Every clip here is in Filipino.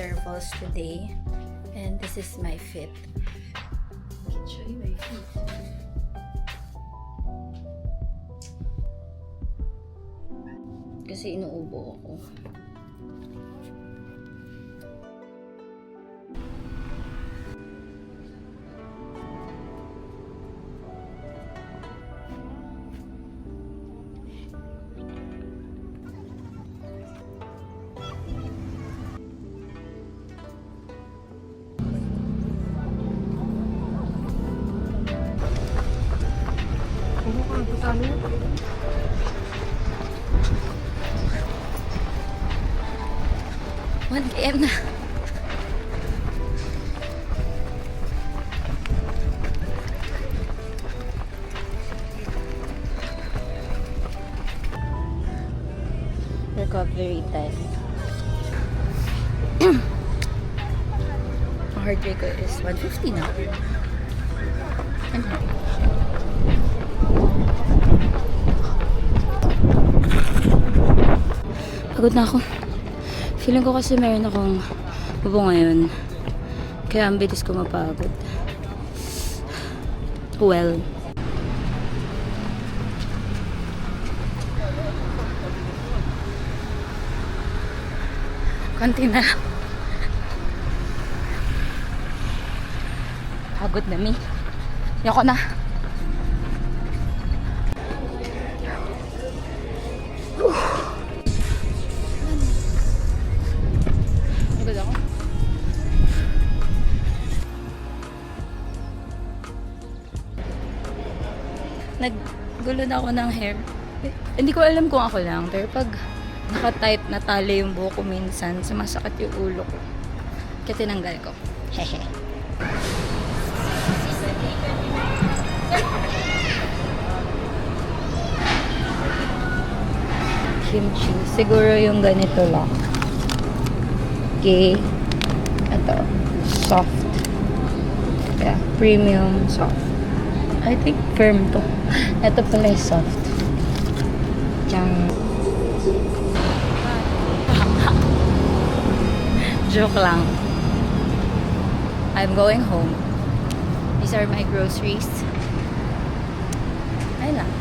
intervals today. And this is my fit. I can show you my feet. Kasi inuubo ako. One PM na. Recovery time. Heart rate ko is 150 now. I'm happy. Pagod na ako. Feeling ko kasi meron akong bubo ngayon. Kaya ang bilis ko mapagod. Well. Konti na. Pagod na, mi. Yoko na. Pagod ako. Naggulo na ako ng hair. Hindi ko alam kung ako lang. Pero pag naka-tight na tali yung buhok ko minsan, sumasakit yung ulo ko. Kaya tinanggal ko. Hehe. Kimchi. Siguro yung ganito lang. Okay. Ito. Soft. Yeah. Premium soft. I think firm to. Ito pala yung soft. Diyan. Joke lang. I'm going home. These are my groceries. Ayun lang.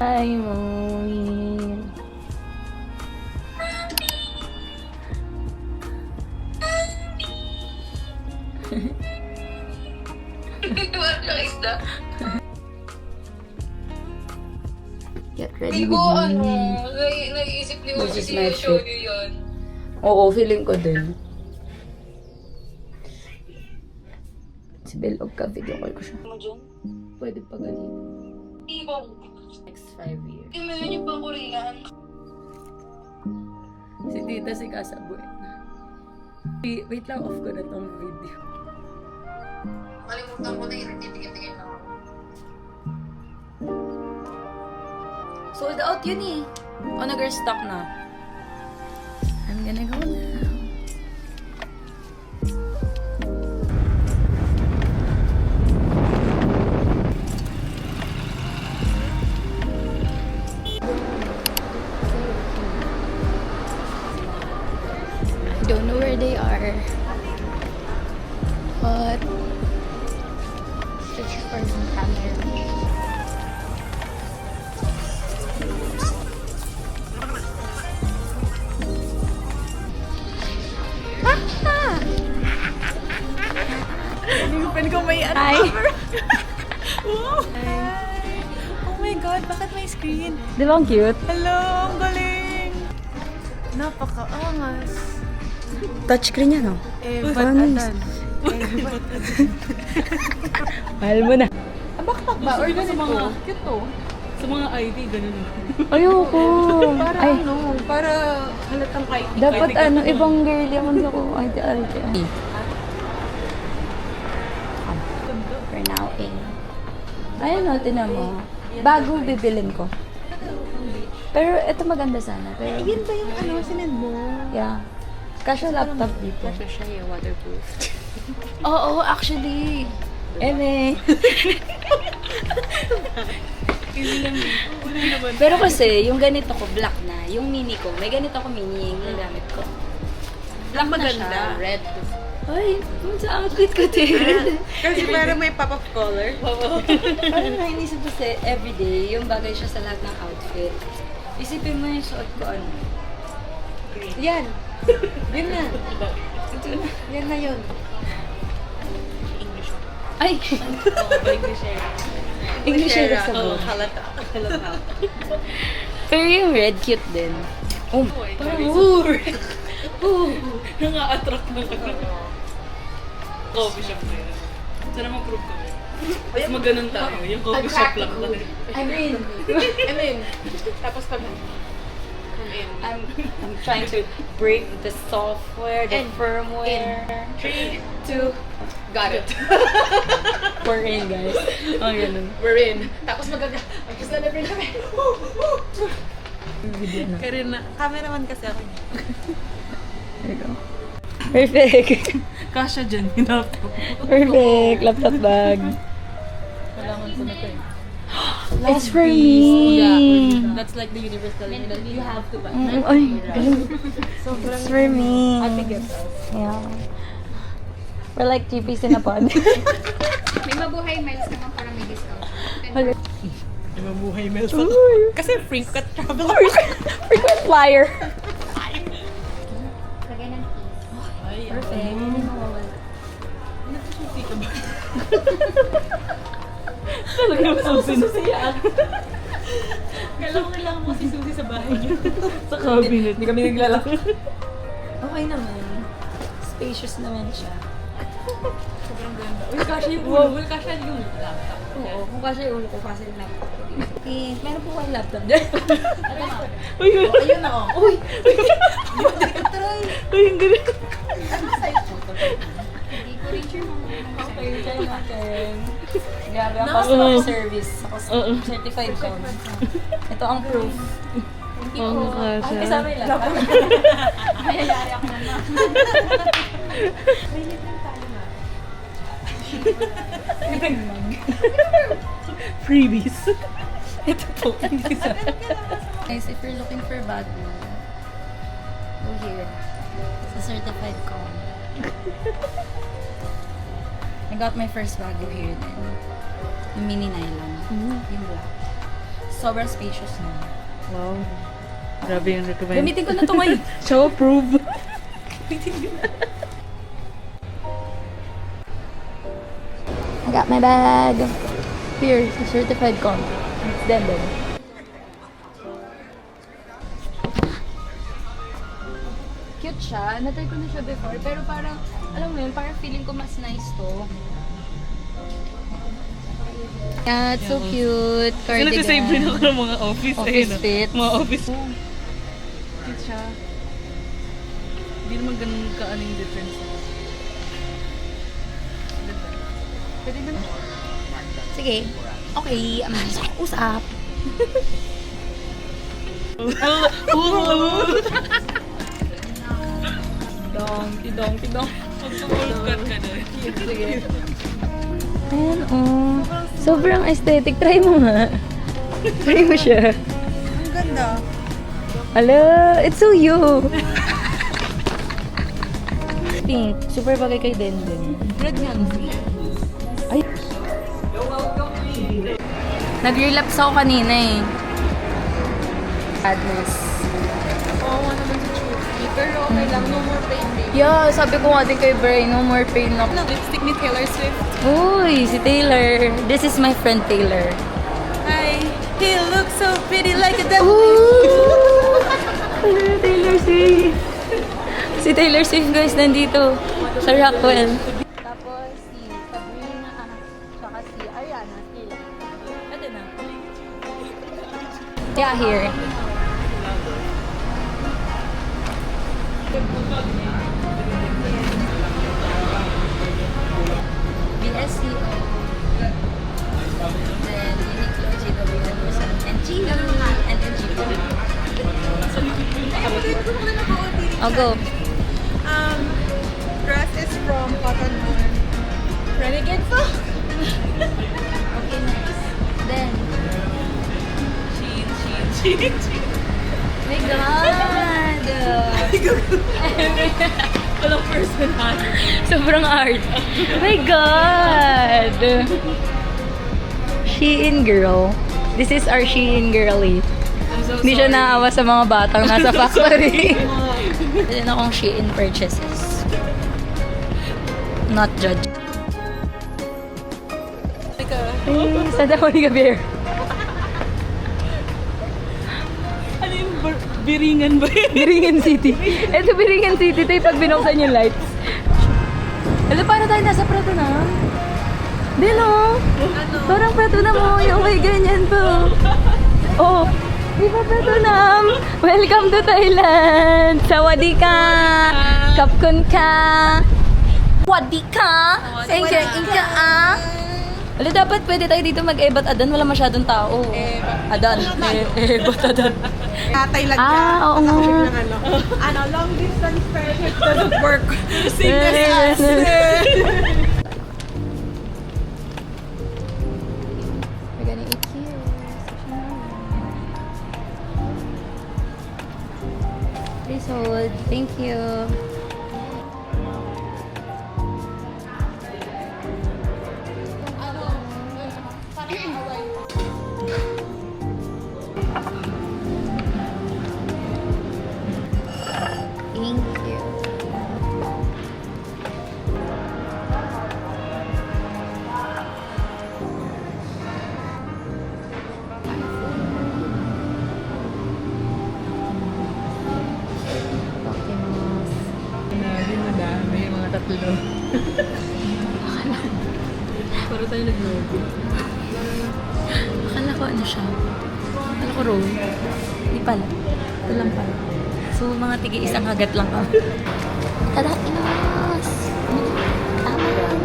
Hi, Mommy. Get ready with me. Nag-iisip ni Uzi This is my show fit. niyo yun. Oo, feeling ko din. Si Belog ka, video call ko siya. Ano dyan? Pwede pa ganito. Ibang. Next 5 years. Yung mga yung pang Korean. Si Tita si Kasabuin. Wait lang, off ko na tong video. Kalimutan ko na i-retigil-tigil na ako. Sold out yun eh. O, nag-restock na. I'm gonna go now. Don't know where they are, but search for some camera. Pwede ko may ano Hi. cover. Wow. Oh my God, bakit may screen? Di ba ang cute? Hello, ang galing. Napaka-angas. Touchscreen yan, oh. Batatan. Mahal mo na. Baktak ba? Or sa mga, cute to. Sa mga ID, ganun. Ayoko. Para Ay, para halatang ID. dapat ID ka ano, to. ibang girl yung ako. Ay, We're now in. Ayun o, tinan mo. Bago bibilin ko. Pero ito maganda sana. Pero, Yan ba yung ano, sinend mo? yeah. Kasha laptop dito. Kasi siya yung waterproof. Oo, actually. Eme. Pero kasi, yung ganito ko, black na. Yung mini ko, may ganito ko mini yung gamit ko. Black na maganda. siya. Red. Ay, sa outfit ko, din. Kasi parang may pop-up color. Parang nainisip ko kasi everyday, yung bagay siya sa lahat ng outfit. Isipin mo yung suot ko, ano? Yan. Yun na. Yan na yun. Ay! English era sa Oh, buhay. halata. Pero yung red, cute din. Oh, parang Nanga-attract na coffee shop na yun. Sana mag-prove kami. Tapos mag-ganon tayo. Yung coffee shop lang tayo. I'm in. Tapos pag I'm trying to break the software, the firmware. 3, 2, got it. We're in, guys. Oh, ganun. We're in. Tapos mag-celebrate kami. Karina, cameraman kasi ako. There you go. Perfect. Kasha dyan, hinapto. Perfect. Laptop bag. Kailangan ko na ito eh. It's for me. That's like the universe telling me that you have to buy. Ay, galing. It's for me. Yeah. We're like 3 piece in a pod. May mabuhay miles naman para may discount. Hello. Di ba buhay Mel? Kasi frequent traveler. Frequent flyer. Lagay ng keys. Perfect. Nagsususi ka ba? Talaga yung susi yan. Kailangan mo si Susi sa bahay niyo. Sa cabinet. Hindi kami naglalaki. Okay naman. Spacious naman siya. Sobrang ganda. Uy, kasha yung ulo. Uy, kasha yung laptop. Oo, kung kasi yung ulo ko, kasi yung laptop ko. Eh, meron po kayong laptop dyan. Uy, Ayun ako. Uy! Uy, ang galing. Hindi ko rin sure kung Okay, try natin. Grabe, ang customer service. Certified ko. Ito ang proof. Oo, kasha. Ay, kasama yung laptop. mayayari ako naman. Freebies. Ito po. Guys, if you're looking for bag mo, go here. Sa certified ko. I got my first bago here then. Yung mini nylon. Yung black. Sobrang spacious na. Wow. Grabe yung recommend. Gamitin ko na ito ngayon. Show approve. I got my bag. Here, sa certified ko. It's them then. Cute siya. Natry ko na siya before. Pero parang, alam mo yun, parang feeling ko mas nice to. Yeah, it's so cute. Cardigan. Nagsisave rin ako ng mga office. Office ayun, fit. Mga office. Cute siya. Hindi naman ganun ka-aning difference. Ganda. Pwede ba na? Sige. Okay, usap. Tidong. Mag-full cut ka na. Sige. Ayan, oh. Sobrang aesthetic. Try mo nga. Try mo siya. Ang ganda. Ala, it's so you. Pink. Super bagay kay Denden. Red nga. Ay. Nag-relapse ako kanina eh. Sadness. Oo, naman sa Chucky. Pero okay lang, no more pain, baby. Yeah, sabi ko nga din kay Bray, no more pain na. Lipstick ni Taylor Swift. Uy, si Taylor. This is my friend Taylor. Hi. He looks so pretty like a devil. Ooh! Taylor Swift. Si Taylor Swift guys nandito sa Rockwell. Tapos si Sabrina, tsaka si Ariana. Sila. Ito na. Yeah, here. BSCO. Then Uniqlo, GW, and Gino, and then Gino. I'll go. Dress is from Cotton On. Renegade po? Okay, next. Then, Shein. my God! Walang personal. Sobrang art. My God! Shein girl. This is our Shein girly. I'm so Hindi siya sorry. naawa sa mga batang nasa factory. Meron akong Shein purchases. Not judge. Saan ako ni Gabriel? Ano yung biringan ba yun? Biringan City. Ito Biringan City. Ito yung pag binuksan yung lights. Alam, paano tayo nasa Prato na? Di no? Parang Prato na mo. Yung may ganyan po. Oh, di ba Prato na? Welcome to Thailand. Sawadee ka. Kapkun ka. Sawadee ka. Inka, inka ah. Alam, dapat pwede tayo dito mag-ebat adan. Wala masyadong tao. Adan. Ebat adan. Thailand ka. Ah, oo nga. Ano, long distance friendship doesn't work. Sing Eh, this us. We're gonna eat here. Please hold. Thank you. Thank you. Grabe, madami. Mga tatlo. Para tayo nag-logo. Akala ko ano siya. Akala ko roll. Hindi pala. Ito lang pala. So, mga tigi isang hagat lang kami. Tada, inos! Tama lang.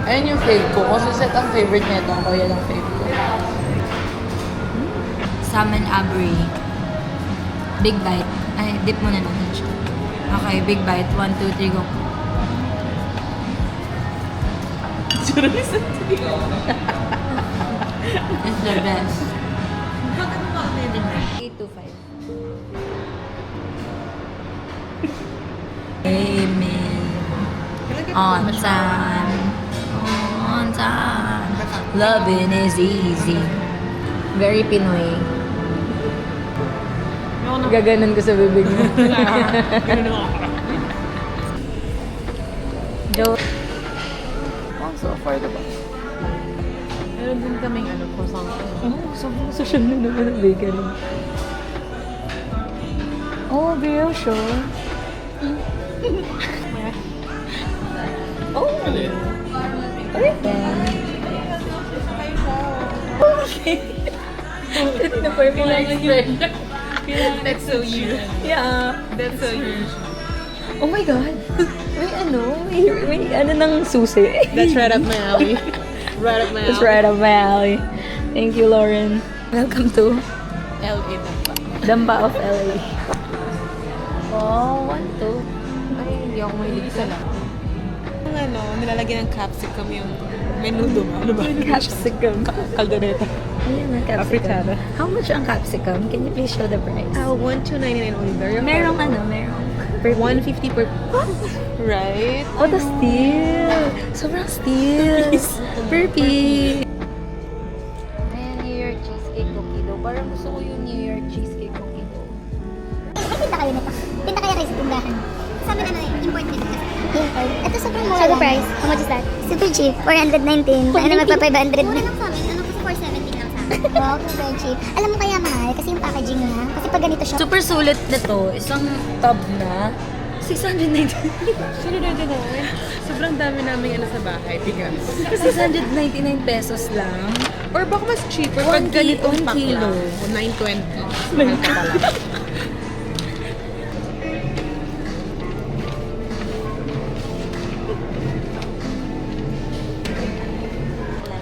Ayun yung fave ko. Kasi set ang favorite nito. Ako yan ang fave ko. Salmon abri. Big bite. Ay, dip muna natin siya. Okay, big bite. 1, 2, 3, go. It's the best. 8 to 5. Amen. On time. On time. Loving is easy. Very Pinoy. Gaganon ko sa bibig mo. Joke. Oh, so affordable. Meron din kaming croissant. Sobrang social na naman ang bakery. Oh, brioche. Oh. Open. Okay. Ito na parang kailangan yun. That's so you. Yeah. That's so you. Oh my God. May ano ng susi. That's right up my alley. Right up my alley. That's right up my alley. Thank you, Lauren. Welcome to LA Dampa. Dampa of LA. Oh, 1, 2. Ay, hindi ako may isa lang. Yung nilalagyan ng capsicum yung menudo. Ano ba? Capsicum. Caldereta. Ayan ang capsicum. Afritada. How much ang capsicum? Can you please show the price? $1,299 only. Very Merong merong. $150 per... Right? What a steal! Sobrang steal! Per piece! Shadow price. How much is that? Super cheap. 419. Ano magpa 500 na? Ano sa amin? Ano po 470 lang sa amin? Wow, super cheap. Alam mo kaya mahal? Kasi yung packaging niya. Kasi pag ganito siya. Super sulit na to. Isang tub na 690. Sobrang dami namin ano sa bahay. Bigas. 699 pesos lang. Or baka mas cheaper One pag ganitong one pack kilo. lang. 920. Mahal pa pala.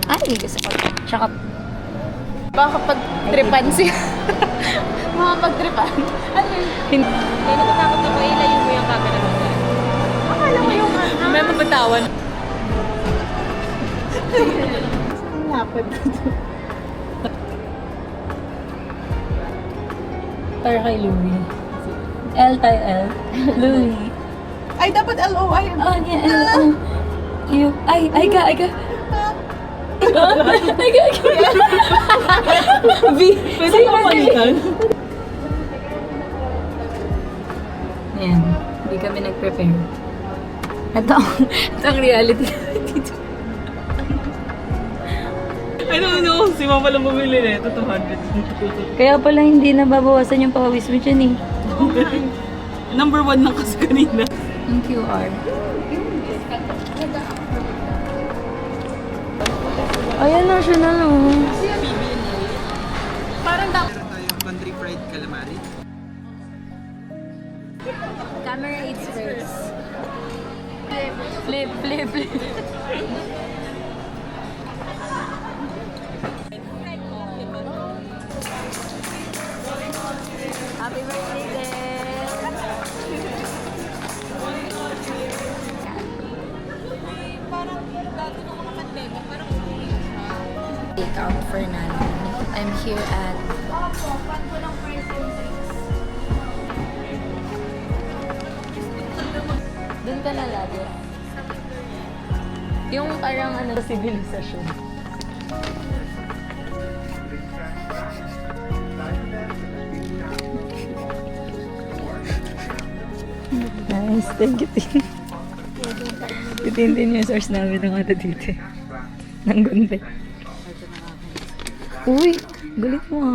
Ay, gusto ko. Tsaka, Baka pag tripan siya. Mga pag-tripan. Ano yun? hindi. Kaya natatakot ako, ilayo mo yung camera mo. Akala mo yung May mabatawan. lapad. Para kay Louie. L tayo L. Louie. Ay, dapat LOI. Oh, yeah, L. Oh. You. Ay ka. Ay ka. V. Pwede mo palitan? Ayan. Hindi kami nag-prepare. Ito ang reality dito. I don't know. Si mama lang bumili na ito. 200. Kaya pala hindi nababawasan yung pawis mo dyan eh. Number 1 lang kasi kanina. Yung QR. Ayan na siya na no. Parang dapat. Meron tayong country fried calamari. Camera eats first. Flip. Happy birthday, Del! Take out for Nana. I'm here at doon ka na lagi. Yung parang ano, sibilisasyon. Nice, thank you, Tin. Titin yung source namin ng ata dito. Nang gunte. Uy, galit mo ha.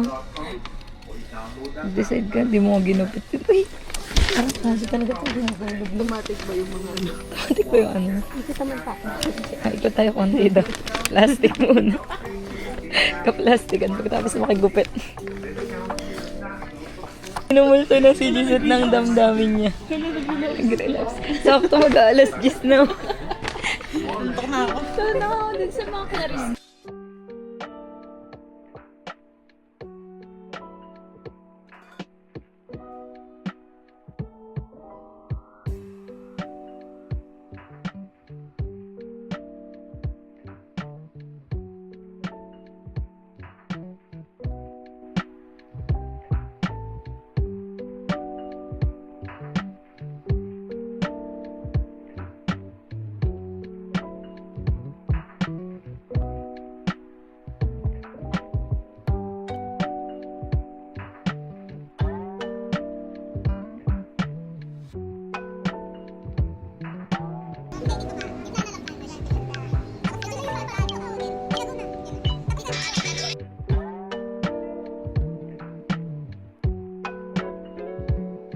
Decide ka, di mo nga ginupit. Uy, parang kaso talaga ito ginagulog. Dumatik ba yung mga ano? Tumatik ba yung ano? Ikot tayo konti daw. Plastic muna. Ka-plastican pagkatapos makigupit. Pinumulto na si Gisette ng damdamin niya. Nag-relax. Sakto mag-aalas 10 na. Tuntok na ako. Sana ako din sa mga Clarice.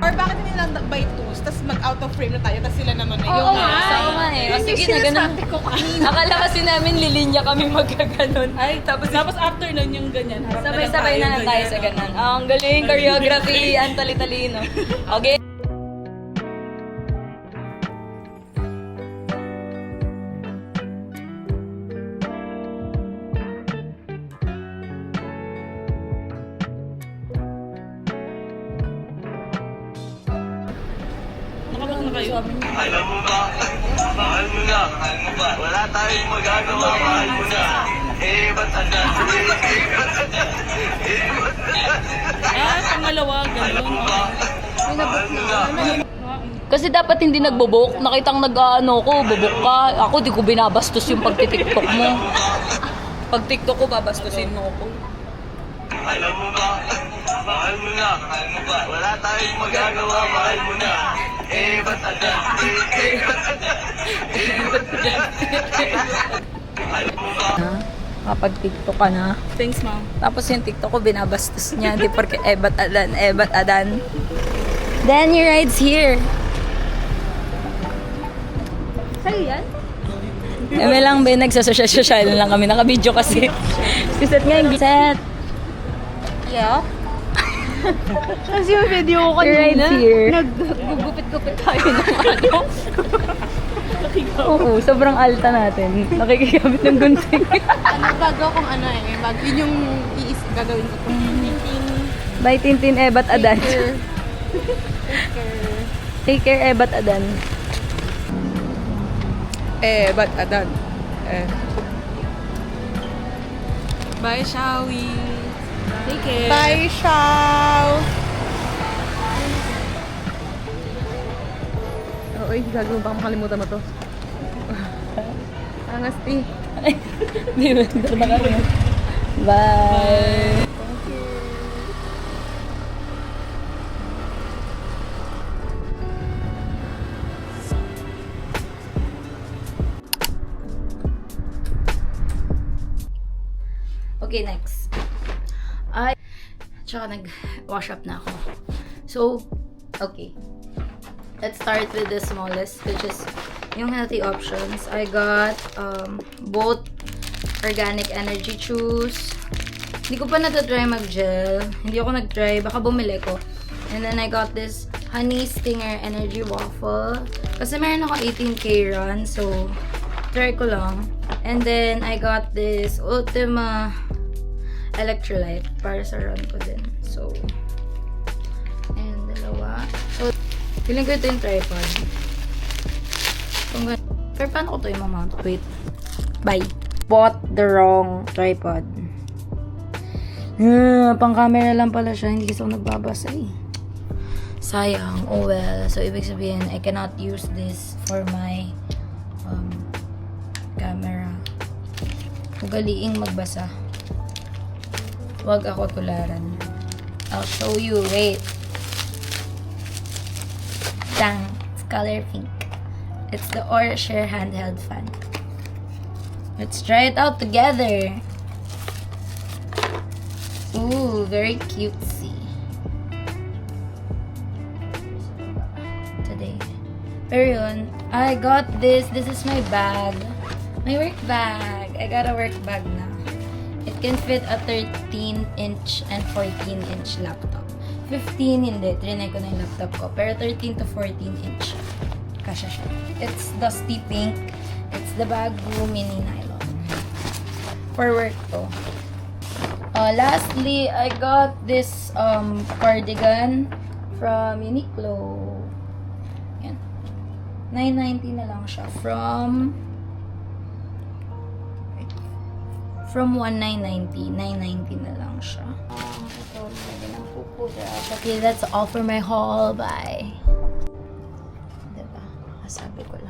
Or bakit hindi lang by twos, tapos mag-out of frame na tayo, tapos sila naman na yung... Oo nga eh. O, sige na, ganun. Akala kasi namin lilinya kami magkaganon. Ay, Tapos after nun yung ganyan. Harap na lang sabay-sabay na lang tayo ganyan. sa ganon. Ang galing, choreography, ang tali-talino. Okay. Nakabak na kayo? Alam mo ba, mahal mo na, wala tayong magagawa, mahal mo na. Eh, ba't agad? Pangalawa, gano'n. Mahal mo na. Kasi dapat hindi nagbubok. Nakitang nag-ano ko, bubok ka. Ako, di ko binabastos yung pagtitiktok mo. Pag TikTok ko, babastusin mo ako. Alam mo ba, mahal mo na, wala tayong magagawa, mahal mo na. Eh, ba't agad? kapag TikTok ka na. Thanks, ma'am. Tapos yung TikTok ko binabastos niya. Di porque ebat adan. Then he rides here. Sa'yo yan? Kami lang ba, nagsasosya-social lang kami. Naka-video kasi. Si Seth nga yung set. Yeah. Kasi yung video ko He rides kanina, here. naggugupit-gupit tayo ng ano. Oo, sobrang alta natin. Nakikigamit ng gunting. Bago akong ano eh, yun yung gagawin ko. Bye, Tintin, Ebat, Adan. Care. Take care, Ebat, Adan. Ba't adan? Bye, Shawi. Take care. Bye, Shaw! Uy, gagawin baka makalimutan mo to. Angas, ti. Hindi, vendor na kami. Bye. Okay, next. Tsaka nag-wash up na ako. So, okay. Let's start with the smallest, which is yung healthy options. I got both organic energy chews. Hindi ko pa natatry mag-gel. Hindi ako nag-try. Baka bumili ko. And then I got this Honey Stinger Energy Waffle. Kasi meron ako 18K run. So, try ko lang. And then I got this Ultima Electrolyte para sa run ko din. So, ayan, dalawa. So, feeling ko ito yung tripod. Pero paano ko ito yung mamount? Wait. Bye. Bought the wrong tripod. Pang camera lang pala siya. Hindi kasi ako nagbabasa eh. Sayang. Oh well. So, ibig sabihin, I cannot use this for my camera. Ugaliing magbasa. Huwag ako tularan. I'll show you. Wait. Dang. It's color pink. It's the Orsher handheld fan. Let's try it out together. Ooh, very cutesy. Today. Pero yun, I got this. This is my bag. My work bag. I got a work bag na. It can fit a 13-inch and 14-inch laptop. 15 hindi. Trinay ko na yung laptop ko. Pero 13 to 14-inch. Kasha siya. It's dusty pink. It's the Baggu mini nylon. For work to. Lastly, I got this cardigan from Uniqlo. Yan. $9.90 na lang siya. From $19.90. $9.90 na lang siya. Ito, lagi ng pupuda. Okay, that's all for my haul. Bye. Diba? Kasabi ko